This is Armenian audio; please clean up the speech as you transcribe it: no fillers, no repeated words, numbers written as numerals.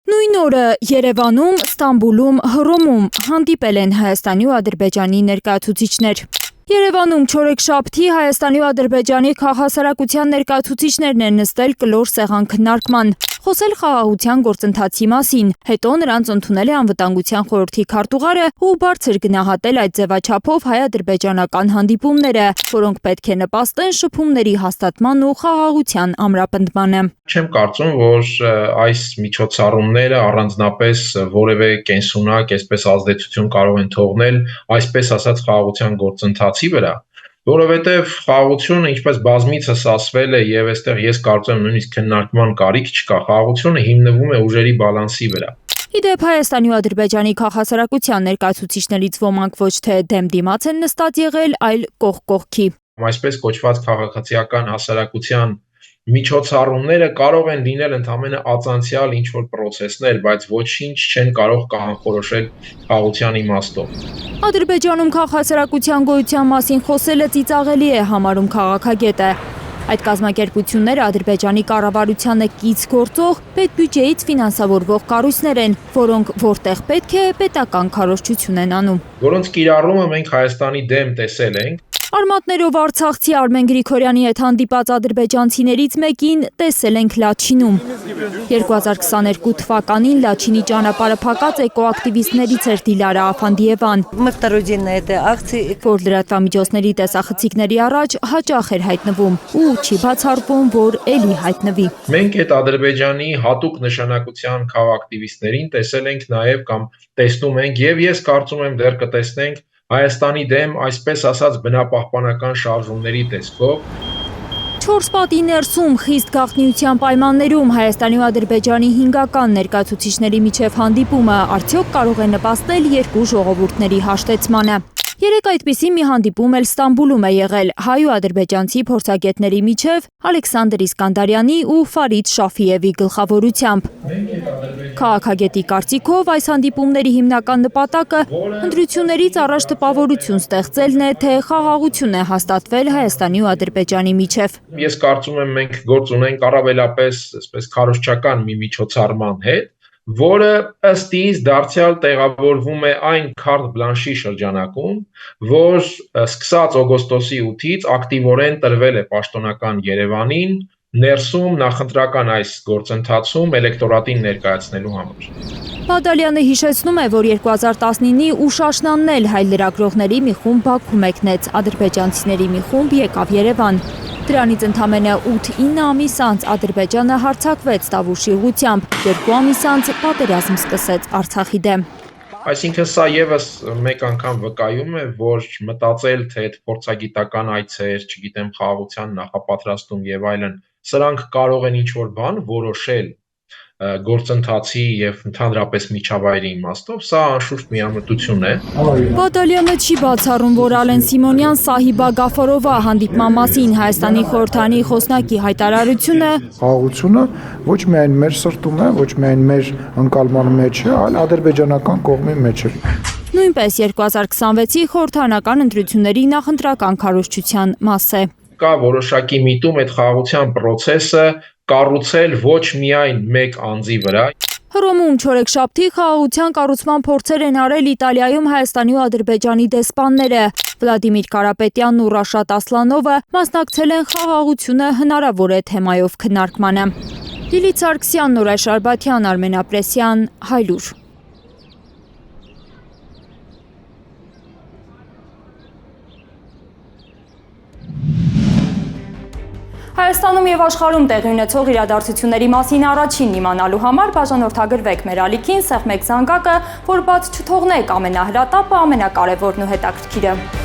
Նույն օրը Երևանում, Ստամբուլում, Հռոմում հանդիպել են Հայաստանի ու Ադրբեջանի ներկայացուցիչներ։ Երևանում չորեքշաբթի Հայաստանի ու Ադրբեջանի քաղաքասարակության ներկայացուցիչներն են նստել կլոր սեղան քննարկման, խոսել խաղաղության գործընթացի մասին, հետո նրանց ընդունել է Անվտանգության խորհրդի քարտուղարը ու բարձր գնահատել այդ ձևաչափով հայ-ադրբեջանական հանդիպումները, որոնք պետք է նպաստեն շփումների հաստատման ու խաղաղության ամրապնդմանը։ Չեմ կարծում, որ այս միջոցառումները առանձնապես որևէ կենսունակ, այսպես ազդեցություն կարող են թողնել, այսպես ասած խաղաղության գործընթացի վրա, որովհետև խաղաղությունը, ինչպես բազմիցս ասվել է, եւ այստեղ ես կարծում եմ նույնիսկ քննարկման կարիք չկա, խաղաղությունը հիմնվում է ուժերի բալանսի վրա։ Իդեպ Հայաստանի ու Ադրբեջանի քաղաքասարակության ներկայացուցիչներից ոմանք ոչ թե դեմ-դիմաց են նստած եղել, այլ կողք կողքի։ Այսպես կոչված քաղաքացիական հասարակության միջոցառումները կարող են լինել ընդամենը ածանցյալ ինչ-որ պրոցեսներ, բայց ոչինչ չեն կարող կանխորոշել խաղաղության իմաստով։ Ադրբեջանում քաղաքասարակության գոյության մասին խոսելը ծիծաղելի է համարում քաղաքագետը։ Այդ կազմակերպությունները Ադրբեջանի կառավարությանը կից գործող պետբյուջեից ֆինանսավորվող կառույցներ են, որոնք որտեղ պետք է պետական քարոզչություն են անում։ Որոնց կիրառումը մենք Հայաստանի դեմ տեսել ենք։ Արմատներով արցախցի Արմեն Գրիգորյանի հետ հանդիպած ադրբեջանցիներից մեկին տեսել ենք Լաչինում։ 2022 թվականին Լաչինի ճանապարհը փակած էկոակտիվիստներից էր Դիլարա Աֆանդիևան, որ լրատվամիջոցների տեսախցիկների առաջ հաճախ էր հայտնվում ու չի բացառվում, որ էլի հայտնվի։ Մենք այդ Ադրբեջանի հատուկ նշանակության քաղաքակտիվիստներին տեսել ենք նաև կամ տեսնում ենք եւ ես կարծում եմ դեռ կտեսնենք Հայաստանի դեմ այսպես ասած բնապահպանական շարժումների տեսքով։ 4 պատի ներսում խիստ գաղտնիության պայմաններում Հայաստանի ու Ադրբեջանի հիմնական ներկայացուցիչների միջև հանդիպումը արդյոք կարող է նպաստել երկու ժողովուրդների հաշտեցմանը։ Երեք այդպիսի մի հանդիպում էլ Ստամբուլում է եղել հայ ու ադրբեջանցի փորձագետների միջև Ալեքսանդր Իսկանդարյանի ու Ֆարիդ Շաֆիևի գլխավորությամբ։ Քաղաքագետի կարծիքով այս հանդիպումների հիմնական նպատակը ընտրություններից առաջ տպավորություն ստեղծելն է, թե խաղաղություն է հաստատվել Հայաստանի ու Ադրբեջանի միջև։ Ես կարծում եմ մենք գործ ունենք առավելապես այսպես քարոզչական մի միջոցառման հետ, որը ըստ իս դարձյալ տեղավորվում է այն քարտ բլանշի շրջանակում, որ սկսած օգոստոսի 8-ից ակտիվորեն տրվել է պաշտոնական Երևանին, ներսում նախընտրական այս գործընթացում էլեկտորատին ներկայացնելու համար։ Բադալյանը հիշեցնում է, որ 2019-ի ուշաշնանն էլ հայ լրագրողների մի խումբ Բաքու մեկնեց, ադրբեջանցիների մի խումբ եկավ Երևան։ Դրանից ընդամենը 8-9 ամիս անց Ադրբեջանը հարձակվեց Տավուշի ուղղությամբ, 2 ամիս անց պատերազմ սկսեց Արցախի դեմ։ Այսինքն սա եւս մեկ անգամ վկայում է, որ մտածել, թե այդ փորձագիտական այցեր, չգիտեմ, խաղաղության նախապատրաստում եւ այլն, սրանք կարող են ինչ-որ բան որոշել գործընթացի եւ ընդհանրապես միջավայրի իմաստով, սա անշուշտ միամտություն է։ Բադալյանը չի բացառում, որ Ալեն Սիմոնյան Սահիբա Գաֆարովա հանդիպման մասին Հայաստանի խորհրդանի խոսնակի հայտարարությունը խաղաղությունը ոչ միայն մեր սրտում է, ոչ միայն մեր ընկալման մեջ է, այլ ադրբեջանական կողմի մեջ է։ Նույնպես 2026-ի խորհրդարանական ընտրությունների նախընտրական քարոզչության մաս է։ Կա որոշակի միտում այդ խաղաղության process-ը կառուցել ոչ միայն մեկ անձի վրա։ Հռոմում չորեքշաբթի խաղաղության կառուցման փորձեր են արել Իտալիայում Հայաստանի ու Ադրբեջանի դեսպանները։ Վլադիմիր Կարապետյանն ու Ռաշատ Ասլանովը մասնակցել են խաղաղությունը հնարավոր է թեմայով քննարկմանը։ Լիլիթ Սարգսյան, Նորայր Շարբաթյան, Արմեն Ապրեսյան, Հայլուր։ Հայաստանում եւ աշխարհում տեղի ունեցող իրադարձությունների մասին առաջինն իմանալու համար բաժանորդագրվեք մեր ալիքին, սեղմեք զանգակը, որ բաց չթողնեք ամենահրատապը, ամենակարևորն ու հետաքրքիրը։